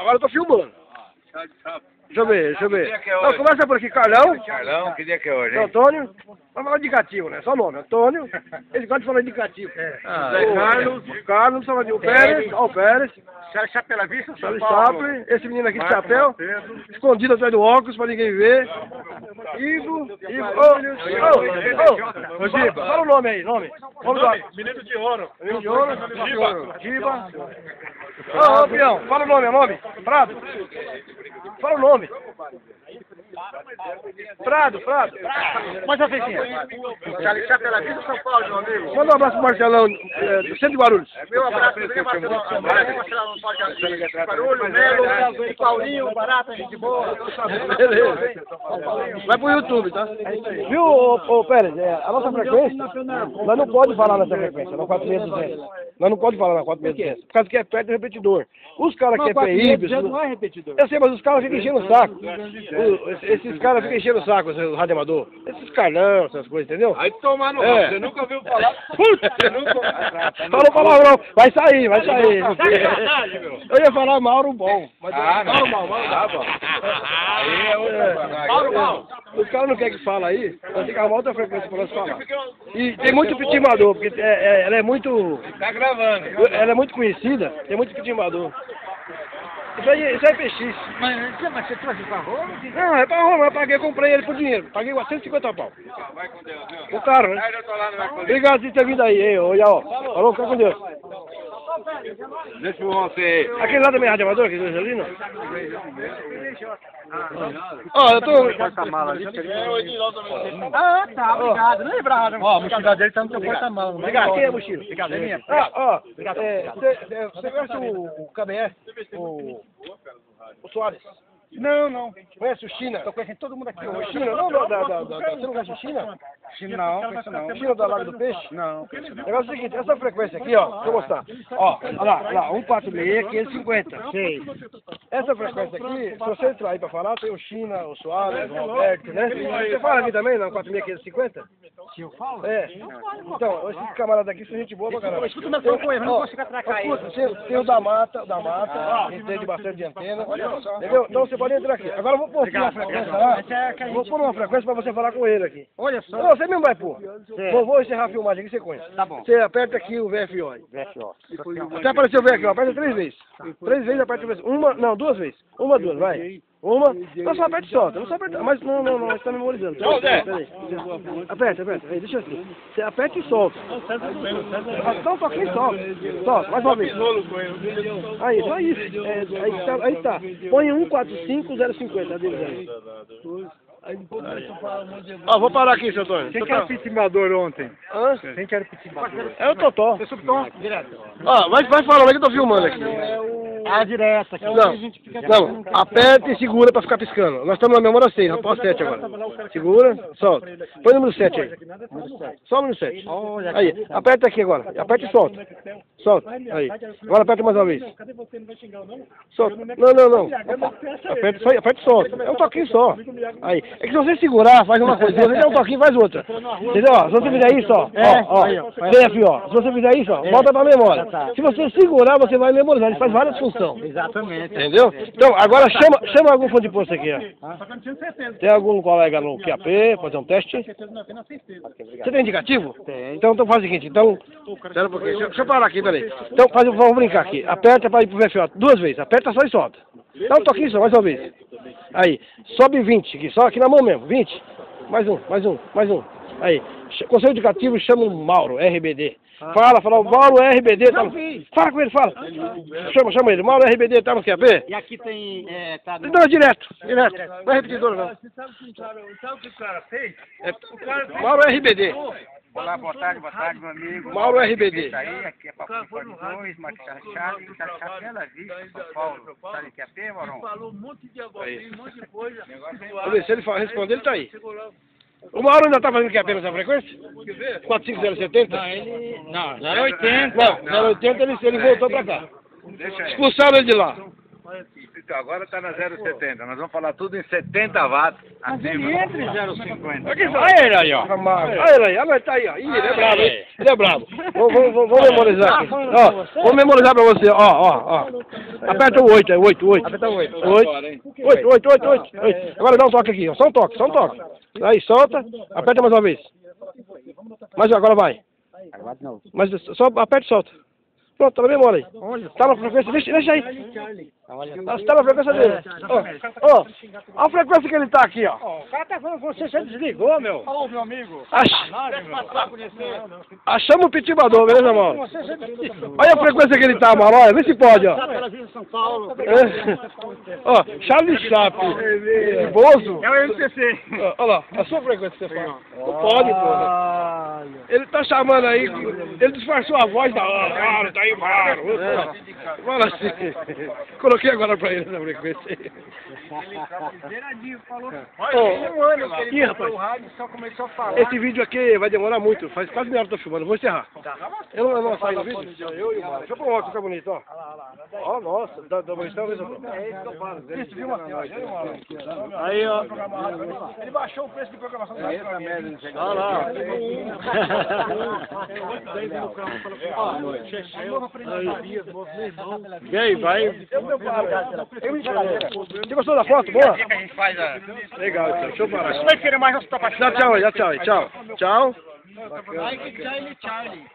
Agora eu tô filmando. Deixa eu ver, deixa eu ver. Não, começa por aqui, Carlão. Carlão, que dia que é hoje, hein? Antônio. Vamos falar indicativo, né? Só o nome, Antônio. Eles gostam de falar indicativo. Zé Carlos. Carlos, o Pérez, ó o Pérez. Charles pela vista, Charles Chaplin, esse menino aqui de chapéu, escondido atrás do óculos pra ninguém ver. Ivo, ô, fala o nome aí, nome. Menino de ouro. Menino de ouro, Giba. Ô, peão, fala o nome, é nome? Prado. Fala o nome. Prado. Mas a vizinha. Charles pela vista, São Paulo, meu amigo. Manda um abraço pro Marcelão, do centro de Guarulhos. Meu abraço, Marcelão. Barulho, Melo, Paulinho, Barata, gente boa. Beleza. Vai pro YouTube, tá? Viu, ô Pérez, a nossa frequência, nós não pode falar nessa frequência, na 4600. Nós não pode falar na 4600, por causa que é perto do repetidor. Os caras que é PIB... não é repetidor. Eu sei, mas os caras ficam enchendo o saco. Esses caras ficam enchendo o saco, o rádio amador. Esses carnão, essas coisas, entendeu? Aí tomar no rabo, você nunca ouviu falar. Você nunca... Falou palavrão, vai sair. Eu ia falar Mauro Bom. Mas Mauro Mal. Aí é outra. Mauro Mal. Os caras não querem que fale aí, nós temos que arrumar outra frequência para nós falar. E tem muito pitimador, porque ela é muito... Tá gravando. Ela é muito conhecida, tem muito pitimador. Isso aí é PX. Mas você trouxe pra Roma? Não, é pra Roma, eu paguei, comprei ele por dinheiro. Paguei 450 pau. Vai com Deus, viu? O caro, né? Aí eu tô lá no Mercolim. Obrigado por ter vindo aí, hein? Olha, ó. Falou, fica com Deus. Deixa eu você. Aquele lá também é rádio amador, aquele ali, não? Ó, eu tô... Ah, tá, obrigado. Não lembrava. Ó, a mochila dele tá no seu porta-malas. Obrigado. Quem é a mochila? Obrigado, é minha. Ó, você conhece o KBS? O Soares? Não. Conhece o China? Tô conhecendo todo mundo aqui O hoje. China? Não, você não conhece o China? Não, conheço não. China da Lago do Peixe? Não. O negócio é o seguinte, essa frequência aqui, ó, deixa eu mostrar. Ó, olha lá, 146, 550. Sei. Essa frequência aqui, se você entrar aí pra falar, tem o China, o Soares, o Roberto, né? Você fala aqui também, não? 4.550? Se eu falo? É. Então, esses camaradas aqui são gente boa pra caramba. Escuta o meu som com ele, não consigo atracar ele. Escuta, tem o da mata, que entende bastante de antena. Entendeu? Então você pode entrar aqui. Agora eu vou pôr aqui uma frequência lá. Vou pôr uma frequência pra você falar com ele aqui. Olha só. Não, você mesmo vai pôr. Vou encerrar a filmagem aqui, você conhece. Tá bom. Você aperta aqui o VFO aí. Até apareceu o VFO, aperta 3 vezes. 3 vezes aperta 3 vezes. Uma, não, 2 vezes. Uma, 2, vai. Uma, não, só aperta e solta. Não só aperta, mas não, você tá memorizando. Peraí. Aperta, aí, deixa assim. Você aperta e solta. Só um toquinho e solta. Solta, mais uma vez. Aí, só isso. Aí tá. Põe 145050 deles aí. Ó, vou parar aqui, seu Antônio. Quem que era o pitimador ontem? Hã? Quem que era o pitimador? É o Totó. Você subtom? Direto. Ó, vai falando aí que eu tô filmando aqui. A direta. Não, aperta e segura pra ficar piscando. Nós estamos na memória 6, após 7 agora. Segura, solta. Põe o número 7 aí. Só o número 7. Aí, aperta aqui agora. Aperta e solta. Solta. Aí. Agora aperta mais uma vez. Solta. Não. Aperta e solta. É um toquinho só. Aí. É que se você segurar, faz uma coisa. Se você der um toquinho, faz outra. Entendeu? Se você fizer isso, ó. Se você fizer isso, ó, volta pra memória. Se você segurar, você vai memorizar. Ele faz várias funções. Exatamente. Entendeu? Então, agora chama algum fã de posto aqui, ó. Tem algum colega no QAP, fazer um teste? Você tem indicativo? Tem. Então faz o seguinte, espera um pouquinho, deixa eu parar aqui, peraí. Então vamos brincar aqui. Aperta para ir pro VFO 2 vezes, aperta só e solta. Dá um toquinho só, mais uma vez. Aí, sobe 20 aqui, só aqui na mão mesmo, 20. Mais um. Aí, conselho indicativo chama o Mauro, RBD. Fala, o Mauro RBD, tá no... Fala com ele, fala. Chama ele, Mauro RBD, tá no QAP? E aqui tem... Não, direto. Não é repetidor, não. Sabe o que o cara fez? Mauro RBD. Olá, boa tarde, meu amigo. Mauro RBD. Isso aí, aqui é Papo de 2, Marcelo Chaves, Bela Vista, São Paulo. Sabe o que é P, Maurão? Falou um monte de abobrinha, um monte de coisa. Vamos ver, se ele responder, ele tá aí. O Mauro ainda tá fazendo QAP nessa frequência? 45070? Não, 080. Não, 080 ele voltou pra cá. Expulsaram ele de lá. Então, agora está na 0,70. Nós vamos falar tudo em 70 watts. Acima. Entre 0,50. Olha ele aí, ó. Olha ele aí, olha, tá aí, ó. Ih, ele é brabo, hein? Ele é brabo. Vamos memorizar aqui. Ó, vou memorizar pra você, ó. Aperta o 8, é 8. Aperta o 8. 8. Agora dá um toque aqui, ó. Só um toque. Aí, solta. Aperta mais uma vez. Mas agora vai. Mas só aperta e solta. Pronto, tá na memória aí. Tá na frequência, deixa aí. Tá na frequência dele. Ó, a frequência que ele tá aqui, ó. O cara tá falando com você desligou, meu. Alô, meu amigo. Achamos o pitibador, beleza, mano? Você desligou. Olha a frequência que ele tá, mano. Olha, vê se pode, ó. São Paulo. Ó, Charlie Chaplin. Bozo. É o MPC. Olha lá, a sua frequência que você fala. Não pode, porra. Ele tá chamando aí, ele disfarçou a voz da hora. Claro, tá aí, mano. Fala assim. Coloquei agora pra ele essa frequência aí. Ih, rapaz, Só começou a falar. esse vídeo aqui vai demorar muito. Faz quase meia hora que eu tô filmando. Vou encerrar. Eu não saio no vídeo? Deixa eu pôr um óculos, fica bonito, ó. Ó, nossa, dá bonitão mesmo. Isso, viu, Matheus? Aí, ó. Ele baixou o preço de programação. Olha lá. E aí, vai. Você gostou da foto? Boa? A gente faz a... Legal, então. Deixa eu parar. Vai querer mais nossa Dá tchau aí, tchau. Tchau. Charlie.